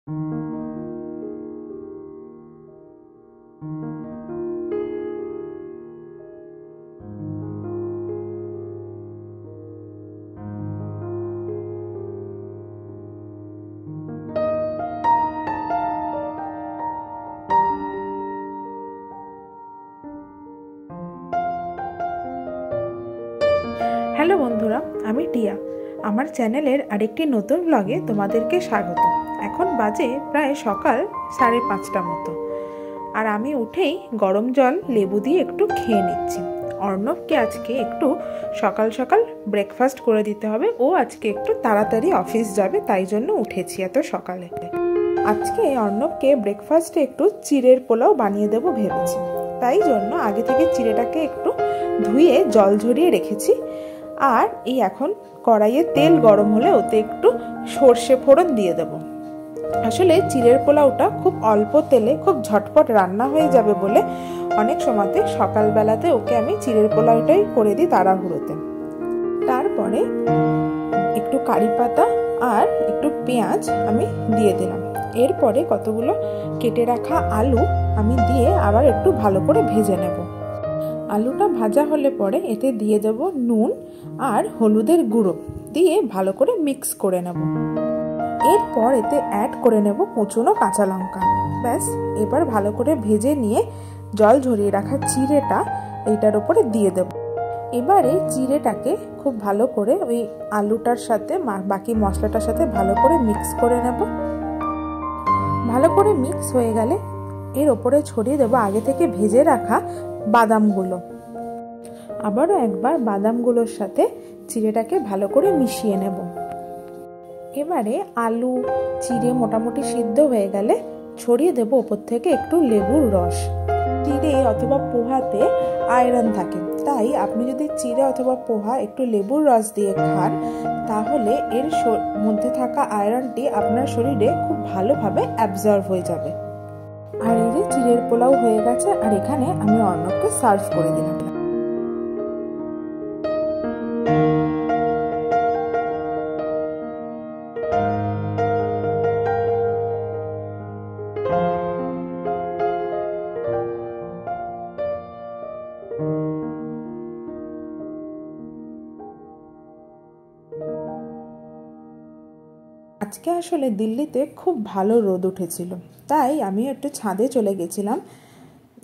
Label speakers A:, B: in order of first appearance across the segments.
A: Hello বন্ধুরা, আমি টিয়া। আমার চ্যানেলের আরেকটি নতুন ব্লগে তোমাদেরকে স্বাগত। এখন বাজে প্রায় সকাল 5:30 মতো, আর আমি উঠেই গরম জল লেবু দিয়ে একটু খেয়ে নিচ্ছি। অর্ণবকে আজকে একটু সকাল সকাল ব্রেকফাস্ট করে দিতে হবে। ও আজকে একটু তাড়াতাড়ি অফিস যাবে, তাই জন্য উঠেছি এত সকালে। আজকে অর্ণবকে ব্রেকফাস্টে একটু চিড়ের পোলাও বানিয়ে দেবো ভেবেছি। তাই জন্য আগে থেকে চিড়েটাকে একটু ধুয়ে জল ঝরিয়ে রেখেছি। আর এই এখন কড়াইয়ে তেল গরম হলে ওতে একটু সর্ষে ফোড়ন দিয়ে দেব। আসলে চিড়ের পোলাওটা খুব অল্প তেলে খুব ঝটপট রান্না হয়ে যাবে বলে অনেক সময়তে সকালবেলাতে ওকে আমি চিড়ের পোলাওটাই করে দিই তাড়াহুড়োতে। তারপরে একটু কারি পাতা আর একটু পেঁয়াজ আমি দিয়ে দিলাম। এরপরে কতগুলো কেটে রাখা আলু আমি দিয়ে আবার একটু ভালো করে ভেজে নেব। আলুটা ভাজা হলে পরে এতে দিয়ে দেব নুন আর হলুদের গুঁড়ো দিয়ে ভালো করে মিক্স করে নেব। এরপর এতে অ্যাড করে নেব কুচনো কাঁচা লঙ্কা। ব্যাস, এবার ভালো করে ভেজে নিয়ে জল ঝরিয়ে রাখা চিড়েটা এইটার উপরে দিয়ে দেব। এবারে চিড়েটাকে খুব ভালো করে ওই আলুটার সাথে বাকি মশলাটার সাথে ভালো করে মিক্স করে নেব। ভালো করে মিক্স হয়ে গেলে এর ওপরে ছড়িয়ে দেবো আগে থেকে ভেজে রাখা বাদামগুলো। আবারও একবার বাদামগুলোর সাথে চিড়েটাকে ভালো করে মিশিয়ে নেব। এবারে আলু চিড়ে মোটামুটি সিদ্ধ হয়ে গেলে ছড়িয়ে দেব ওপর থেকে একটু লেবুর রস। চিড়ে অথবা পোহাতে আয়রন থাকে, তাই আপনি যদি চিড়ে অথবা পোহা একটু লেবুর রস দিয়ে খান তাহলে এর মধ্যে থাকা আয়রনটি আপনার শরীরে খুব ভালোভাবে অ্যাবজর্ব হয়ে যাবে। আর এই যে চিড়ের পোলাও হয়ে গেছে, আর এখানে আমি অর্ণবকে সার্ভ করে দিলাম। আজকে আসলে দিল্লিতে খুব ভালো রোদ উঠেছিল, তাই আমি একটু ছাদে চলে গেছিলাম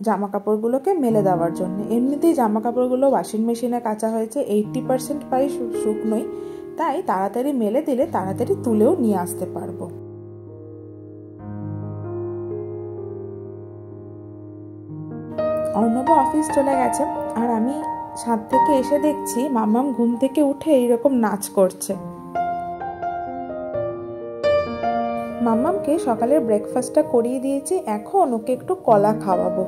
A: জামা কাপড়গুলোকে মেলে দেওয়ার জন্য। এমনিতেই জামা কাপড়গুলো ওয়াশিং মেশিনে কাচা হয়েছে, 80% প্রায় শুকনোই, তাই তাড়াতাড়ি মেলে দিলে তাড়াতাড়ি তুলেও নিয়ে আসতে পারবো। অর্ণব অফিস চলে গেছে, আর আমি ছাদ থেকে এসে দেখছি মাম্মাম ঘুম থেকে উঠে এইরকম নাচ করছে। মাম্মামকে সকালের ব্রেকফাস্টটা করিয়ে দিয়েছি, এখন ওকে একটু কলা খাওয়াবো।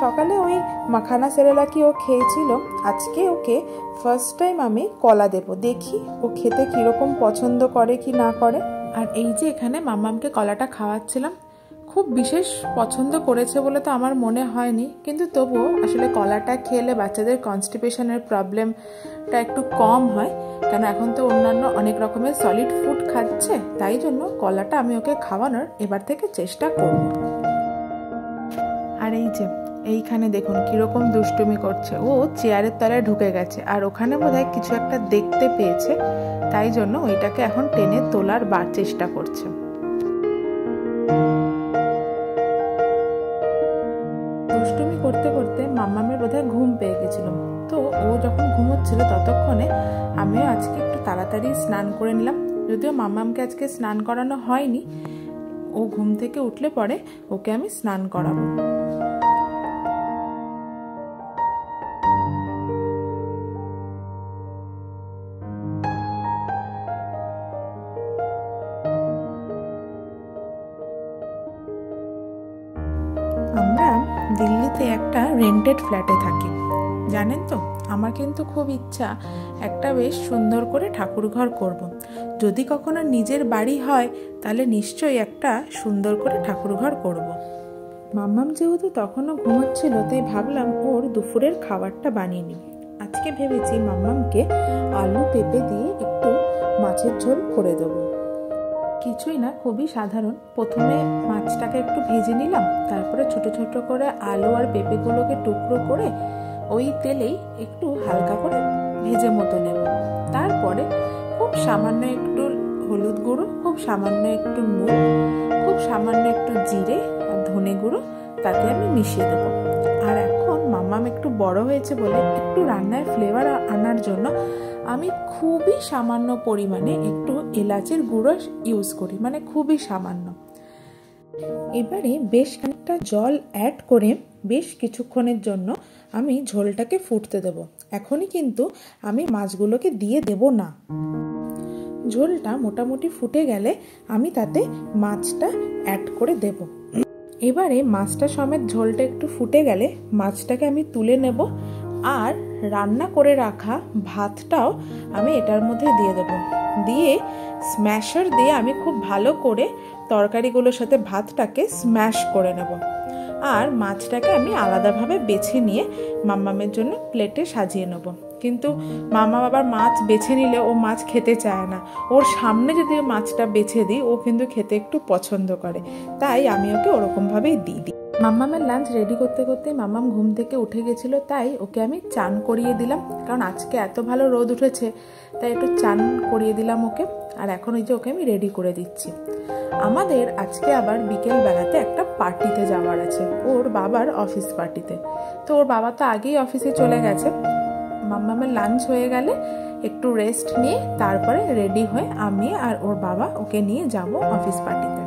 A: সকালে ওই মাখানা সেরেলাকি ও খেয়েছিল, আজকে ওকে ফার্স্ট টাইম আমি কলা দেবো। দেখি ও খেতে কীরকম পছন্দ করে কি না করে। আর এই যে এখানে মাম্মামকে কলাটা খাওয়াচ্ছিলাম, খুব বিশেষ পছন্দ করেছে বলে তো আমার মনে হয়নি, কিন্তু তবুও আসলে কলাটা খেলে বাচ্চাদের কনস্টিপেশনের প্রবলেমটা একটু কম হয়, কেন এখন তো অন্যান্য অনেক রকমের সলিড ফুড খাচ্ছে, তাই জন্য কলাটা আমি ওকে খাওয়ানোর এবার থেকে চেষ্টা করব। আর এই যে এইখানে দেখুন কিরকম দুষ্টুমি করছে, ও চেয়ারের তলায় ঢুকে গেছে, আর ওখানে বোধহয় কিছু একটা দেখতে পেয়েছে, তাই জন্য ওইটাকে এখন টেনে তোলার চেষ্টা করছে। দুষ্টুমি করতে করতে মাম্মামের বোধহয় ঘুম পেয়ে গেছিল, তো ও যখন ঘুমোচ্ছিল ততক্ষণে আমিও আজকে একটু তাড়াতাড়ি স্নান করে নিলাম। যদিও মাম্মামকে আজকে স্নান করানো হয়নি, ও ঘুম থেকে উঠলে পরে ওকে আমি স্নান করাবো। আমরা দিল্লিতে একটা রেন্টেড ফ্ল্যাটে থাকি, জানেন তো। আমার কিন্তু খুব ইচ্ছা একটা বেশ সুন্দর করে ঠাকুরঘর করব। যদি কখনো নিজের বাড়ি হয় তাহলে নিশ্চয়ই একটা সুন্দর করে ঠাকুরঘর করব। মাম্মাম যেহেতু তখনও ঘুমোচ্ছিল, তাই ভাবলাম ওর দুপুরের খাবারটা বানিয়ে নিই। আজকে ভেবেছি মাম্মামকে আলু পেঁপে দিয়ে একটু মাছের ঝোল করে দেবো। কিছুই না, খুবই সাধারণ। প্রথমে মাছটাকে একটু ভেজে নিলাম, তারপরে ছোট ছোট করে আলু আর পেঁপেগুলোকে টুকরো করে ওই তেলেই একটু হালকা করে ভেজে মতো নেব। তারপরে খুব সামান্য একটু হলুদ গুঁড়ো, খুব সামান্য একটু নুন, খুব সামান্য একটু জিরে আর ধনে গুঁড়ো তাতে আমি মিশিয়ে দেবো। আর এখন মাম্মাম একটু বড় হয়েছে বলে একটু রান্নার ফ্লেভার আনার জন্য আমি খুবই সামান্য পরিমাণে একটু এলাচের গুঁড়ো ইউজ করি, মানে খুবই সামান্য। এবারে বেশ খানিকটা জল অ্যাড করে বেশ কিছুক্ষণের জন্য আমি ঝোলটাকে ফুটতে দেব। এখনই কিন্তু আমি মাছগুলোকে দিয়ে দেব না। ঝোলটা মোটামুটি ফুটে গেলে আমি তাতে মাছটা অ্যাড করে দেব। এবারে মাছটা সমেত ঝোলটা একটু ফুটে গেলে মাছটাকে আমি তুলে নেব, আর রান্না করে রাখা ভাতটাও আমি এটার মধ্যে দিয়ে দেব। দিয়ে স্ম্যাশার দিয়ে আমি খুব ভালো করে তরকারিগুলোর সাথে ভাতটাকে স্ম্যাশ করে নেব। আর মাছটাকে আমি আলাদাভাবে বেছে নিয়ে মাম্মামের জন্য প্লেটে সাজিয়ে নেব। কিন্তু মাম্মা আবার মাছ বেছে নিলে ও মাছ খেতে চায় না। ওর সামনে যদি মাছটা বেছে দিই ও কিন্তু খেতে একটু পছন্দ করে, তাই আমি ওকে ওরকমভাবেই দিই। মাম্মামের লাঞ্চ রেডি করতে করতে মাম্মাম ঘুম থেকে উঠে গেছিলো, তাই ওকে আমি চান করিয়ে দিলাম। কারণ আজকে এত ভালো রোদ উঠেছে, তাই একটু চান করিয়ে দিলাম ওকে। আর এখন ওই যে ওকে আমি রেডি করে দিচ্ছি। আমাদের আজকে আবার বিকেল বেলাতে একটা পার্টিতে যাওয়ার আছে, ওর বাবার অফিস পার্টিতে। তো ওর বাবা তো আগেই অফিসে চলে গেছে। মাম্মামের লাঞ্চ হয়ে গেলে একটু রেস্ট নিয়ে তারপরে রেডি হয়ে আমি আর ওর বাবা ওকে নিয়ে যাব অফিস পার্টিতে।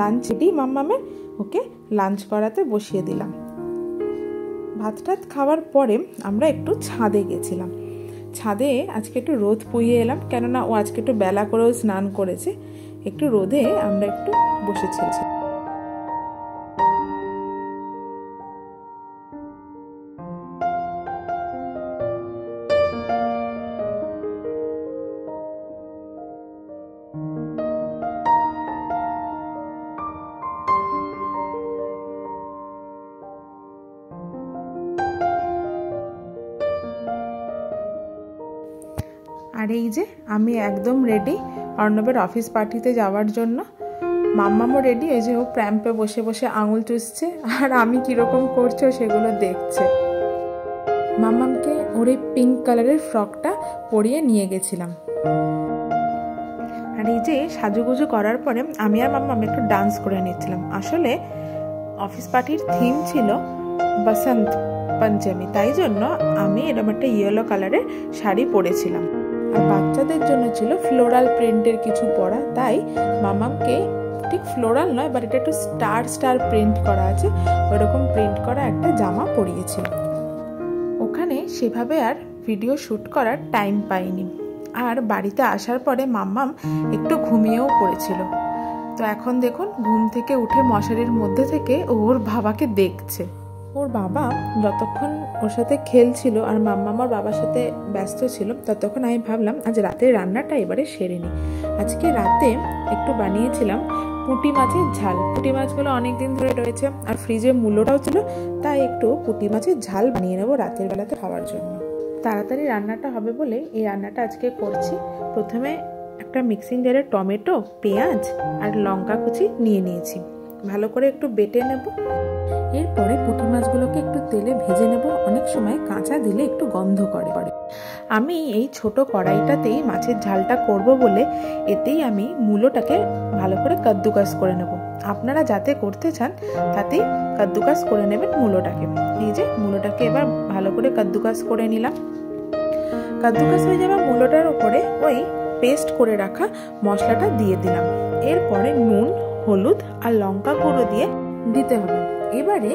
A: লাঞ্চ রেডি মাম্মামের, ওকে লাঞ্চ করাতে বসিয়ে দিলাম। ভাত টাত খাওয়ার পরে আমরা একটু ছাদে গেছিলাম। ছাদে আজকে একটু রোদ পুইয়ে এলাম, কেননা ও আজকে একটু বেলা করেও স্নান করেছে। একটু রোদে আমরা একটু বসেছি। আর এই যে আমি একদম রেডি অর্ণবের অফিস পার্টিতে যাওয়ার জন্য। মাম্মামও রেডি, এই যে ও প্র্যাম্পে বসে বসে আঙুল চুষছে, আর আমি কীরকম করছে সেগুলো দেখছে। মাম্মামকে ওর এই পিঙ্ক কালারের ফ্রকটা পরিয়ে নিয়ে গেছিলাম। আর এই যে সাজুগুজু করার পরে আমি আর মাম্মাম একটু ডান্স করে নিচ্ছিলাম। আসলে অফিস পার্টির থিম ছিল বসন্ত পঞ্চমী, তাই জন্য আমি এরকম একটা ইয়েলো কালারের শাড়ি পরেছিলাম। আর বাচ্চাদের জন্য ছিল ফ্লোরাল প্রিন্টের কিছু পরা, তাই মাম্মামকে ঠিক ফ্লোরাল নয়, বাট এটা একটু স্টার স্টার প্রিন্ট করা আছে, ওরকম প্রিন্ট করা একটা জামা পরিয়েছিল। ওখানে সেভাবে আর ভিডিও শ্যুট করার টাইম পাইনি, আর বাড়িতে আসার পরে মাম্মাম একটু ঘুমিয়েও পড়েছিল। তো এখন দেখুন ঘুম থেকে উঠে মশারির মধ্যে থেকে ওর বাবাকে দেখছে। ওর বাবা যতক্ষণ ওর সাথে খেলছিল আর মাম্মাম ওর বাবার সাথে ব্যস্ত ছিল, ততক্ষণ আমি ভাবলাম আজ রাতের রান্নাটা এবারে সেরে নিই। আজকে রাতে একটু বানিয়েছিলাম পুঁটি মাছের ঝাল। পুঁটি মাছগুলো অনেক দিন ধরে রয়েছে আর ফ্রিজে মূল্যটাও ছিল, তাই একটু পুঁটি মাছের ঝাল বানিয়ে নেবো রাতের বেলাতে খাওয়ার জন্য। তাড়াতাড়ি রান্নাটা হবে বলে এই রান্নাটা আজকে করছি। প্রথমে একটা মিক্সিং জারে টমেটো, পেঁয়াজ আর লঙ্কা কুচি নিয়ে নিয়েছি, ভালো করে একটু বেটে নেব। এরপরে পুঁটি মাছগুলোকে একটু তেলে ভেজে নেব। অনেক সময় কাঁচা দিলে একটু গন্ধ করে। আমি এই ছোট কড়াইটাতেই মাছের ঝালটা করব বলে এতেই আমি মূলোটাকে ভালো করে কাদ্দুকাস করে নেব। আপনারা যাতে করতে চান তাতেই কাদ্দুকাস করে নেবেন মূলোটাকে। এই যে মূলোটাকে এবার ভালো করে কাদ্দুকাস করে নিলাম। কাদ্দুকাস হয়ে যাবে মূলোটার উপরে ওই পেস্ট করে রাখা মশলাটা দিয়ে দিলাম। এরপরে নুন, হলুদ আর লঙ্কা গুঁড়ো দিয়ে দিতে হবে। এবারে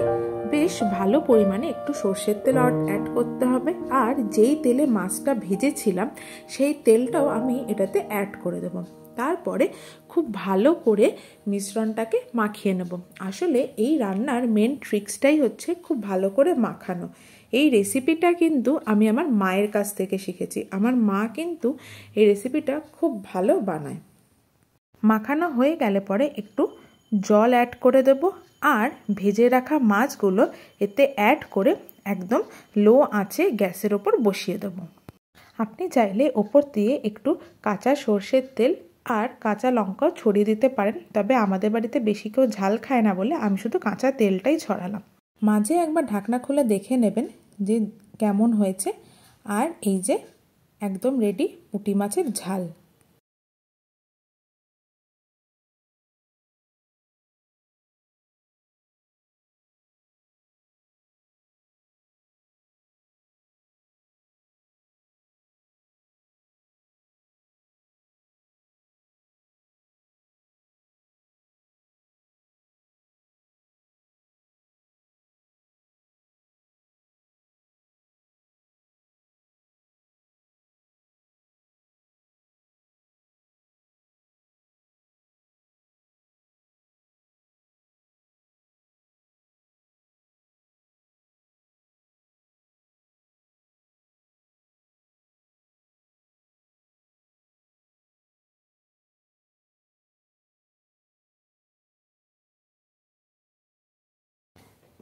A: বেশ ভালো পরিমাণে একটু সর্ষের তেল অ্যাড করতে হবে, আর যেই তেলে মাছটা ভেজেছিলাম সেই তেলটাও আমি এটাতে অ্যাড করে দেব। তারপরে খুব ভালো করে মিশ্রণটাকে মাখিয়ে নেব। আসলে এই রান্নার মেন ট্রিক্সটাই হচ্ছে খুব ভালো করে মাখানো। এই রেসিপিটা কিন্তু আমি আমার মায়ের কাছ থেকে শিখেছি। আমার মা কিন্তু এই রেসিপিটা খুব ভালো বানায়। মাখানো হয়ে গেলে পরে একটু জল অ্যাড করে দেব আর ভেজে রাখা মাছগুলো এতে অ্যাড করে একদম লো আঁচে গ্যাসের ওপর বসিয়ে দেব। আপনি চাইলে ওপর দিয়ে একটু কাঁচা সর্ষের তেল আর কাঁচা লঙ্কাও ছড়িয়ে দিতে পারেন, তবে আমাদের বাড়িতে বেশি কেউ ঝাল খায় না বলে আমি শুধু কাঁচা তেলটাই ছড়ালাম। মাঝে একবার ঢাকনা খুলে দেখে নেবেন যে কেমন হয়েছে। আর এই যে একদম রেডি পুঁটি মাছের ঝাল।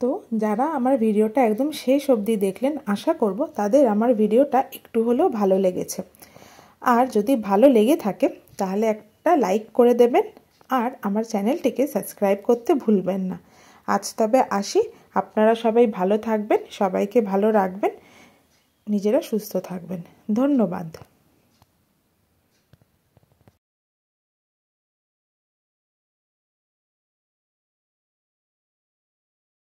A: তো যারা আমার ভিডিওটা একদম শেষ অবধি দেখলেন, আশা করব তাদের আমার ভিডিওটা একটু হলেও ভালো লেগেছে। আর যদি ভালো লেগে থাকে তাহলে একটা লাইক করে দেবেন আর আমার চ্যানেলটিকে সাবস্ক্রাইব করতে ভুলবেন না। আজ তবে আসি, আপনারা সবাই ভালো থাকবেন, সবাইকে ভালো রাখবেন, নিজেরা সুস্থ থাকবেন। ধন্যবাদ।